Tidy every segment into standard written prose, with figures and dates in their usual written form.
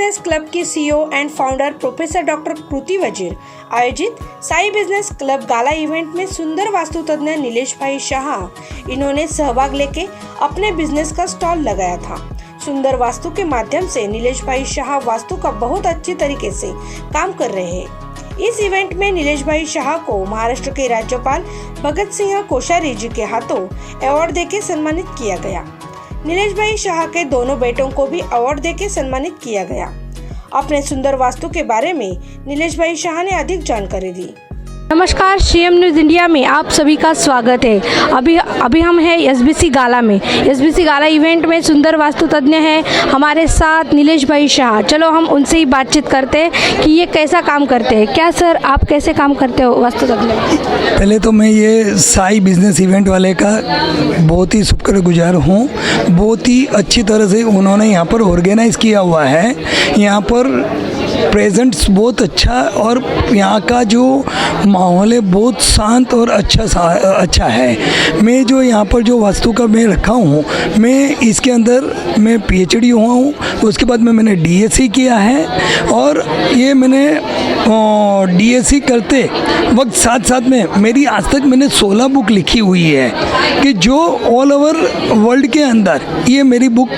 Business club की CEO and founder professor doctor Kriti Wazir आयोजित Sai business club gala event में सुंदर वास्तु तज्ञ नीलेश भाई शाह इन्होंने सहभाग लेके अपने बिजनेस का स्टॉल लगाया था। सुंदर वास्तु के माध्यम से नीलेश भाई शाह वास्तु का बहुत अच्छे तरीके से काम कर रहे हैं। इस इवेंट में नीलेश भाई शाह को महाराष्ट्र के राज्यपाल भगत सिंह कोश्यारी जी के हाथों अवार्ड देके सम्मानित किया गया। नीलेश भाई शाह के दोनों बेटों को भी अवार्ड देके सम्मानित किया गया। अपने सुंदर वास्तु के बारे में नीलेश भाई शाह ने अधिक जानकारी दी। नमस्कार, सीएम न्यूज़ इंडिया में आप सभी का स्वागत है। अभी हम हैं एसबीसी गाला में। एसबीसी गाला इवेंट में सुंदर वास्तु तज्ञ हैं हमारे साथ नीलेश भाई शाह। चलो हम उनसे ही बातचीत करते हैं कि ये कैसा काम करते हैं। क्या सर, आप कैसे काम करते हो वास्तु तज्ञ? पहले तो मैं ये साई बिजनेस इवेंट वाले का बहुत ही शुक्रगुजार हूँ। बहुत ही अच्छी तरह से उन्होंने यहाँ पर ऑर्गेनाइज़ किया हुआ है। यहाँ पर प्रेजेंट्स बहुत अच्छा और यहाँ का जो माहौल है बहुत शांत और अच्छा है। मैं जो यहाँ पर जो वास्तु का मैं रखा हूँ, मैं इसके अंदर मैं पीएचडी हुआ हूँ। उसके बाद में मैंने डीएससी किया है और ये मैंने डीएससी करते वक्त साथ साथ में मेरी आज तक मैंने 16 बुक लिखी हुई है कि जो ऑल ओवर वर्ल्ड के अंदर ये मेरी बुक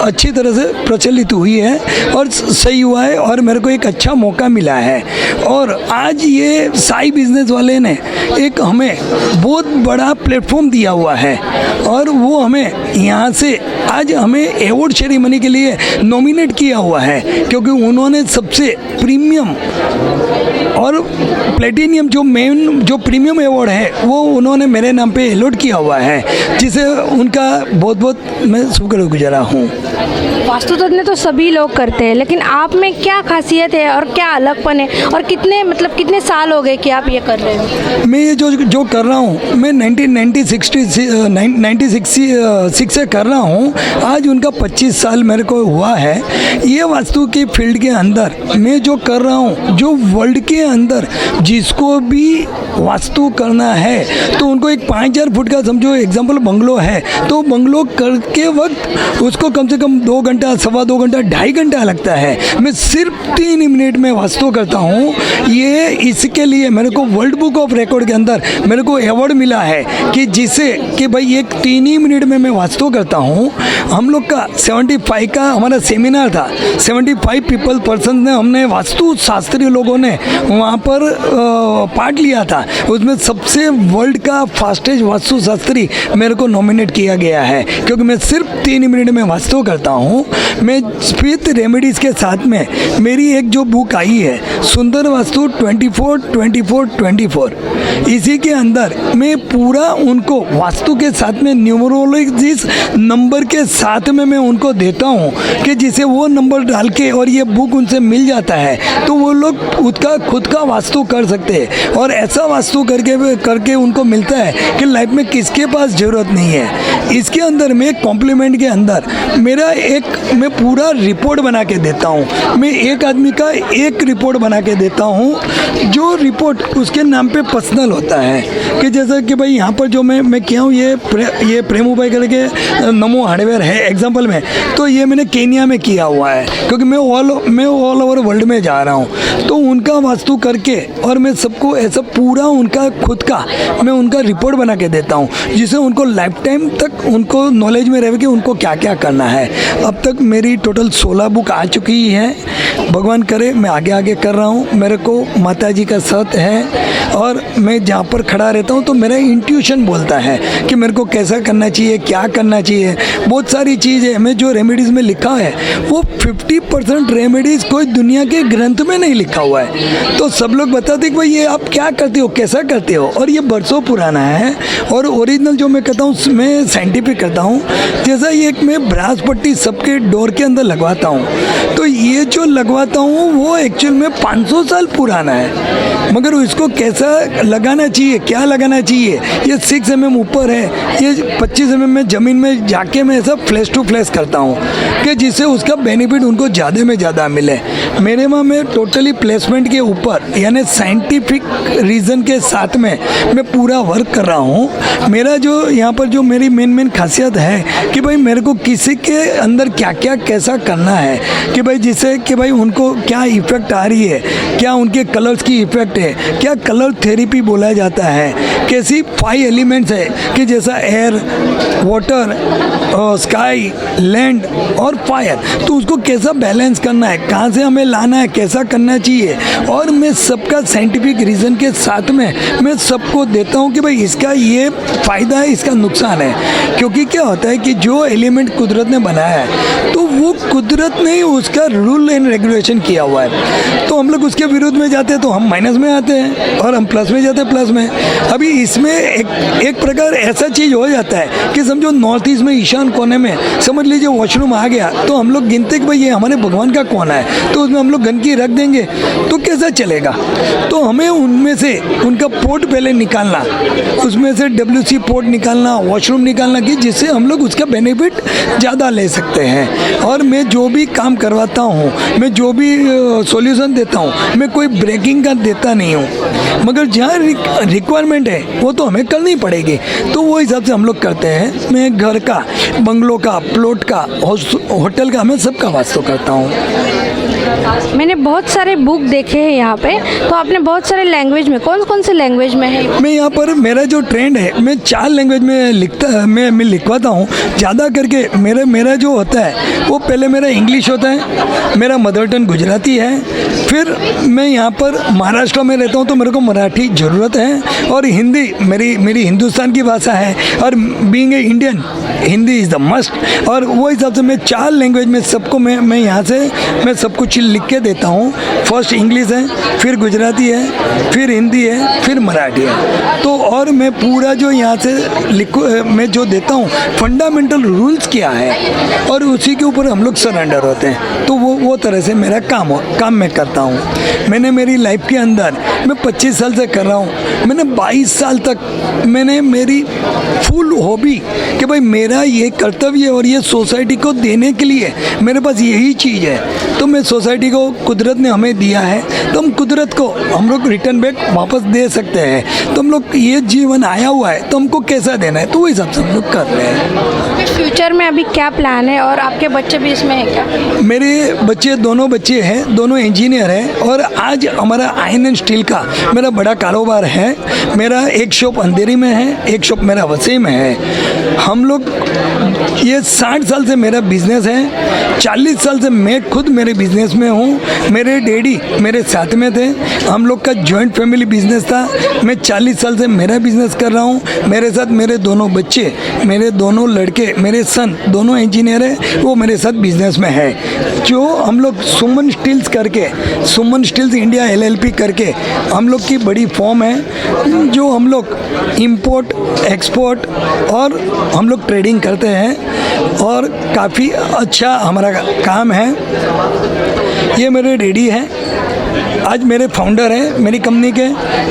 अच्छी तरह से प्रचलित हुई है और सही हुआ है और मेरे को एक अच्छा मौका मिला है। और आज ये साई बिजनेस वाले ने एक हमें बहुत बड़ा प्लेटफॉर्म दिया हुआ है और वो हमें यहाँ से आज हमें अवार्ड सेरेमनी के लिए नॉमिनेट किया हुआ है, क्योंकि उन्होंने सबसे प्रीमियम और प्लेटिनियम जो प्रीमियम अवार्ड है वो उन्होंने मेरे नाम पे अलॉट किया हुआ है, जिसे उनका बहुत बहुत मैं शुक्रगुजार हूँ। वास्तु तज्ञ तो सभी लोग करते हैं, लेकिन आप में क्या खासियत है और क्या अलगपन है और कितने साल हो गए कि आप ये कर रहे हो? मैं ये जो कर रहा हूँ, मैं 1996 से कर रहा हूँ। आज उनका 25 साल मेरे को हुआ है। ये वास्तु की फील्ड के अंदर मैं जो कर रहा हूँ, जो वर्ल्ड के अंदर जिसको भी वास्तु करना है तो उनको एक 5000 फुट का समझो एग्जाम्पल बंगलो है, तो बंगलो करके वक्त उसको कम से कम 2 घंटा, सवा 2 घंटा, 2.5 घंटा लगता है। मैं सिर्फ 3 मिनट में वास्तु करता हूँ। ये इसके लिए मेरे को वर्ल्ड बुक ऑफ रिकॉर्ड के अंदर मेरे को अवार्ड मिला है कि जिसे कि भाई एक 3 ही मिनट में मैं वास्तु करता हूँ। हम लोग का 75 का हमारा सेमिनार था। 75 पर्सन ने हमने वास्तु शास्त्री लोगों ने वहाँ पर पार्ट लिया था। उसमें सबसे वर्ल्ड का फास्टेस्ट वास्तु शास्त्री मेरे को नॉमिनेट किया गया है, क्योंकि मैं सिर्फ 3 मिनट में वास्तु करता हूँ। मैं स्पिरिट रेमेडीज़ के साथ में मेरी एक जो बुक आई है सुंदर वास्तु 24-24-24, इसी के अंदर मैं पूरा उनको वास्तु के साथ में न्यूमरोलॉजिस नंबर के साथ में मैं उनको देता हूँ कि जिसे वो नंबर डाल के और ये बुक उनसे मिल जाता है तो वो लोग उसका खुद का वास्तु कर सकते हैं और ऐसा वास्तु करके उनको मिलता है कि लाइफ में किसके पास ज़रूरत नहीं है। इसके अंदर मैं कॉम्प्लीमेंट के अंदर मैं पूरा रिपोर्ट बना के देता हूँ। मैं एक आदमी का एक रिपोर्ट बना के देता हूँ, जो रिपोर्ट उसके नाम पे पर्सनल होता है कि जैसा कि भाई यहाँ पर जो मैं किया हूँ, ये प्रेमू भाई करके नमो हार्डवेयर है एग्जाम्पल में, तो ये मैंने केन्या में किया हुआ है, क्योंकि मैं ऑल ओवर वर्ल्ड में जा रहा हूँ। तो उनका वास्तु करके और मैं सबको ऐसा पूरा उनका खुद का मैं उनका रिपोर्ट बना के देता हूँ, जिससे उनको लाइफ टाइम तक उनको नॉलेज में रहे कि उनको क्या क्या करना है। अब तक मेरी टोटल 16 बुक आ चुकी है। भगवान करे मैं आगे कर रहा हूँ। मेरे को माता जी का साथ है और मैं जहाँ पर खड़ा रहता हूँ तो मेरा इंट्यूशन बोलता है कि मेरे को कैसा करना चाहिए, क्या करना चाहिए। बहुत सारी चीज़ें मैं जो रेमेडीज़ में लिखा है वो 50% रेमेडीज़ कोई दुनिया के ग्रंथ में नहीं लिखा हुआ है। तो सब लोग बताते कि भाई ये आप क्या करते हो, कैसा करते हो, और ये बरसों पुराना है। और ओरिजिनल जो मैं करता हूँ मैं साइंटिफिक करता हूँ। जैसा ये एक मैं ब्रास पट्टी सबके डोर के अंदर लगवाता हूँ, तो ये जो लगवाता हूँ वो एक्चुअल में 500 साल पुराना है, मगर इसको कैसा लगा लगाना चाहिए, क्या लगाना चाहिए, ये 6 mm ऊपर है, ये 25 mm में ज़मीन में जाके मैं सब फ्लैश टू फ्लैश करता हूँ कि जिससे उसका बेनिफिट उनको ज़्यादा में ज़्यादा मिले। मेरे में टोटली प्लेसमेंट के ऊपर यानी साइंटिफिक रीज़न के साथ में मैं पूरा वर्क कर रहा हूँ। मेरा जो यहाँ पर जो मेरी मेन खासियत है कि भाई मेरे को किसी के अंदर क्या क्या कैसा करना है कि भाई जिससे कि भाई उनको क्या इफ़ेक्ट आ रही है, क्या उनके कलर्स की इफ़ेक्ट है, क्या कलर थेरेपी बोला जाता है, कैसी 5 एलिमेंट्स है कि जैसा एयर, वाटर, स्काई, लैंड और फायर, तो उसको कैसा बैलेंस करना है, कहाँ से हमें लाना है, कैसा करना चाहिए। और मैं सबका साइंटिफिक रीज़न के साथ में मैं सबको देता हूँ कि भाई इसका ये फ़ायदा है, इसका नुकसान है। क्योंकि क्या होता है कि जो एलिमेंट कुदरत ने बनाया है तो वो कुदरत ने उसका रूल एंड रेगुलेशन किया हुआ है, तो हम लोग उसके विरुद्ध में जाते हैं तो हम माइनस में आते हैं और हम प्लस में जाते हैं प्लस में। अभी इसमें एक प्रकार ऐसा चीज़ हो जाता है कि समझो नॉर्थ ईस्ट में ईशान कोने में समझ लीजिए वॉशरूम आ गया तो हम लोग गिनते कि भाई ये हमारे भगवान का कोना है, तो उसमें हम लोग गंदगी रख देंगे तो कैसा चलेगा। तो हमें उनमें से उनका पोर्ट पहले निकालना, उसमें से WC पोर्ट निकालना, वॉशरूम निकालना कि जिससे हम लोग उसका बेनिफिट ज़्यादा ले सकते हैं। और मैं जो भी काम करवाता हूँ, मैं जो भी सॉल्यूशन देता हूँ, मैं कोई ब्रेकिंग का देता नहीं हूँ, मगर जहाँ रिक्वायरमेंट है वो तो हमें करनी पड़ेगी, तो वो हिसाब से हम लोग करते हैं। मैं घर का, बंगलों का, प्लॉट का, होटल का, मैं सबका वास्तु करता हूँ। मैंने बहुत सारे बुक देखे हैं यहाँ पे, तो आपने बहुत सारे लैंग्वेज में, कौन कौन से लैंग्वेज में है? मैं यहाँ पर मेरा जो ट्रेंड है मैं 4 लैंग्वेज में मैं लिखवाता हूँ ज़्यादा करके। मेरा जो होता है वो पहले मेरा इंग्लिश होता है, मेरा मदर टंग गुजराती है, फिर मैं यहाँ पर महाराष्ट्र में रहता हूँ तो मेरे को मराठी ज़रूरत है, और हिंदी मेरी हिंदुस्तान की भाषा है, और being a Indian Hindi is the must. और वो हिसाब से मैं 4 लैंग्वेज में सबको मैं यहाँ से मैं सब कुछ लिख के देता हूँ। फर्स्ट इंग्लिश है, फिर गुजराती है, फिर हिंदी है, फिर मराठी है। तो और मैं पूरा जो यहाँ से मैं जो देता हूँ फंडामेंटल रूल्स क्या है और उसी के ऊपर हम लोग सरेंडर होते हैं, तो वो तरह से मेरा काम मैं करता हूँ। मैंने मेरी लाइफ के अंदर मैं 25 साल से कर रहा हूँ, मैंने 22 साल तक मैंने मेरी फुल हॉबी कि भाई मेरा ये कर्तव्य और ये सोसाइटी को देने के लिए मेरे पास यही चीज़ है, तो मैं सोसाइटी को कुदरत ने हमें दिया है तो हम कुदरत को हम लोग रिटर्न बैक वापस दे सकते हैं। तो हम लोग ये जीवन आया हुआ है तो हमको कैसा देना है, तो वो हिसाब से हम लोग कर रहे हैं। फ्यूचर में अभी क्या प्लान है, और आपके बच्चे भी इसमें हैं क्या? मेरे बच्चे, दोनों बच्चे हैं, दोनों इंजीनियर हैं, और आज हमारा आयरन एंड स्टील का मेरा बड़ा कारोबार है। मेरा एक शॉप अंधेरी में है, एक शॉप मेरा वसई में है। हम लोग ये 60 साल से मेरा बिजनेस है, 40 साल से मैं खुद मेरे बिजनेस में हूँ। मेरे डैडी मेरे साथ में थे, हम लोग का जॉइंट फैमिली बिजनेस था। मैं 40 साल से मेरा बिजनेस कर रहा हूँ। मेरे साथ मेरे दोनों बच्चे, मेरे दोनों लड़के, मेरे सन दोनों इंजीनियर हैं, वो मेरे साथ बिजनेस में है। जो हम लोग सुमन स्टील्स करके, सुमन स्टील्स इंडिया LLP करके हम लोग की बड़ी फॉर्म है, जो हम लोग इंपोर्ट एक्सपोर्ट और हम लोग ट्रेडिंग करते हैं, और काफ़ी अच्छा हमारा काम है। ये मेरे डैडी हैं, आज मेरे फाउंडर हैं मेरी कंपनी के।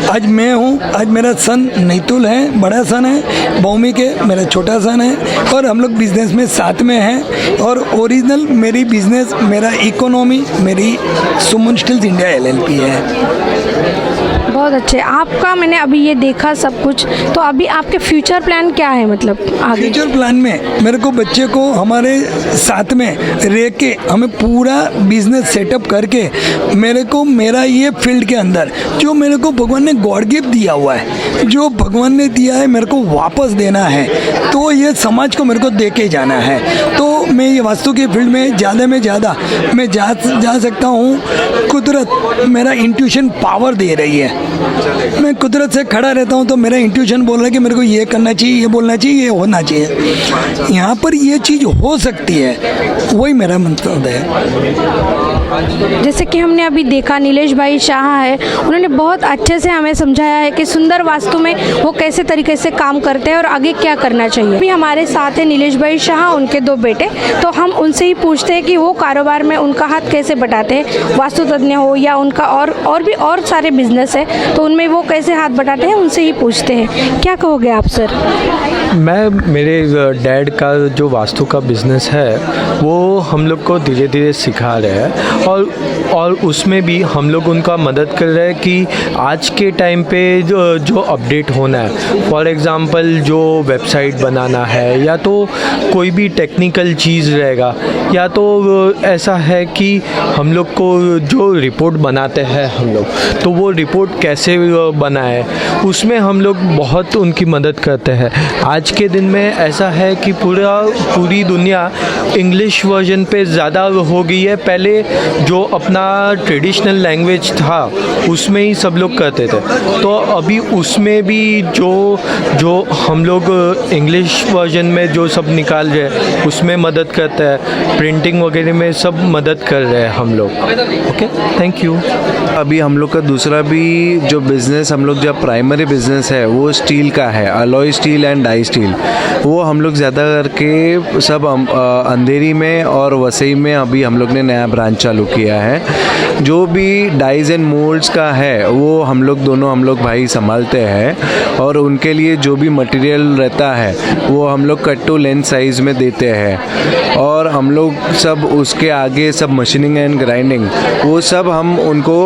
आज मैं हूँ, आज मेरा सन नैतुल है, बड़ा सन है, भौमिक है, मेरा छोटा सन है, और हम लोग बिजनेस में साथ में हैं। और ओरिजिनल मेरी बिजनेस, मेरा इकोनॉमी मेरी सुमन स्टील्स इंडिया LLP है। बहुत अच्छे। आपका मैंने अभी ये देखा सब कुछ, तो अभी आपके फ्यूचर प्लान क्या है, मतलब आगे? फ्यूचर प्लान में मेरे को बच्चे को हमारे साथ में रह के हमें पूरा बिजनेस सेटअप करके मेरे को मेरा ये फील्ड के अंदर जो मेरे को भगवान ने गॉड गिफ्ट दिया हुआ है, जो भगवान ने दिया है मेरे को वापस देना है, तो ये समाज को मेरे को दे के जाना है। तो मैं ये वास्तु के फील्ड में ज़्यादा मैं जा सकता हूँ। कुदरत मेरा इंट्यूशन पावर दे रही है, मैं कुदरत से खड़ा रहता हूँ तो मेरा इंट्यूशन बोल रहा है कि मेरे को ये करना चाहिए, ये बोलना चाहिए, ये होना चाहिए, यहाँ पर ये चीज़ हो सकती है, वही मेरा मंतव्य है। जैसे कि हमने अभी देखा नीलेश भाई शाह है, उन्होंने बहुत अच्छे से हमें समझाया है कि सुंदर वास्तु में वो कैसे तरीके से काम करते हैं और आगे क्या करना चाहिए। अभी हमारे साथ है नीलेश भाई शाह, उनके 2 बेटे, तो हम उनसे ही पूछते हैं कि वो कारोबार में उनका हाथ कैसे बटाते हैं, वास्तु तज्ञ हो या उनका और भी और सारे बिजनेस है तो उनमें वो कैसे हाथ बटाते हैं, उनसे ही पूछते हैं। क्या कहोगे आप सर? मेरे डैड का जो वास्तु का बिज़नेस है वो हम लोग को धीरे धीरे सिखा रहे हैं और उसमें भी हम लोग उनका मदद कर रहे हैं कि आज के टाइम पे जो अपडेट होना है, फॉर एग्ज़ाम्पल जो वेबसाइट बनाना है या तो कोई भी टेक्निकल चीज़ रहेगा या तो ऐसा है कि हम लोग को जो रिपोर्ट बनाते हैं हम लोग, तो वो रिपोर्ट कैसे बनाए उसमें हम लोग बहुत उनकी मदद करते हैं। आज के दिन में ऐसा है कि पूरी दुनिया इंग्लिश वर्जन पे ज़्यादा हो गई है। पहले जो अपना ट्रेडिशनल लैंग्वेज था उसमें ही सब लोग करते थे, तो अभी उसमें भी जो हम लोग इंग्लिश वर्जन में जो सब निकाल रहे हैं उसमें मदद करते हैं, प्रिंटिंग वगैरह में सब मदद कर रहे हैं हम लोग। Okay, thank you. अभी हम लोग का दूसरा भी जो बिज़नेस, हम लोग जो प्राइमरी बिज़नेस है वो स्टील का है, alloy steel and die steel. वो हम लोग ज़्यादा करके सब अंधेरी में और वसई में अभी हम लोग ने नया ब्रांच चालू किया है। जो भी डाइज एंड मोल्ड्स का है वो हम लोग भाई संभालते हैं और उनके लिए जो भी मटेरियल रहता है वो हम लोग कट टू लेंथ साइज़ में देते हैं और हम लोग सब उसके आगे सब मशीनिंग एंड ग्राइंडिंग वो सब हम उनको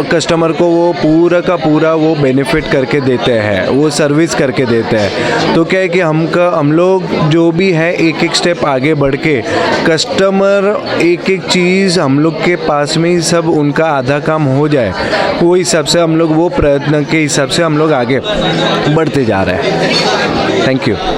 कस्टमर को वो पूरा का पूरा वो बेनिफिट करके देते हैं, वो सर्विस करके देते हैं। तो क्या है कि हम लोग जो भी है एक एक स्टेप आगे बढ़ के कस्टमर एक एक चीज़ हम लोग के पास में ही सब उनका आधा काम हो जाए, वो हिसाब से हम लोग वो प्रयत्न के हिसाब से हम लोग आगे बढ़ते जा रहे हैं। Thank you.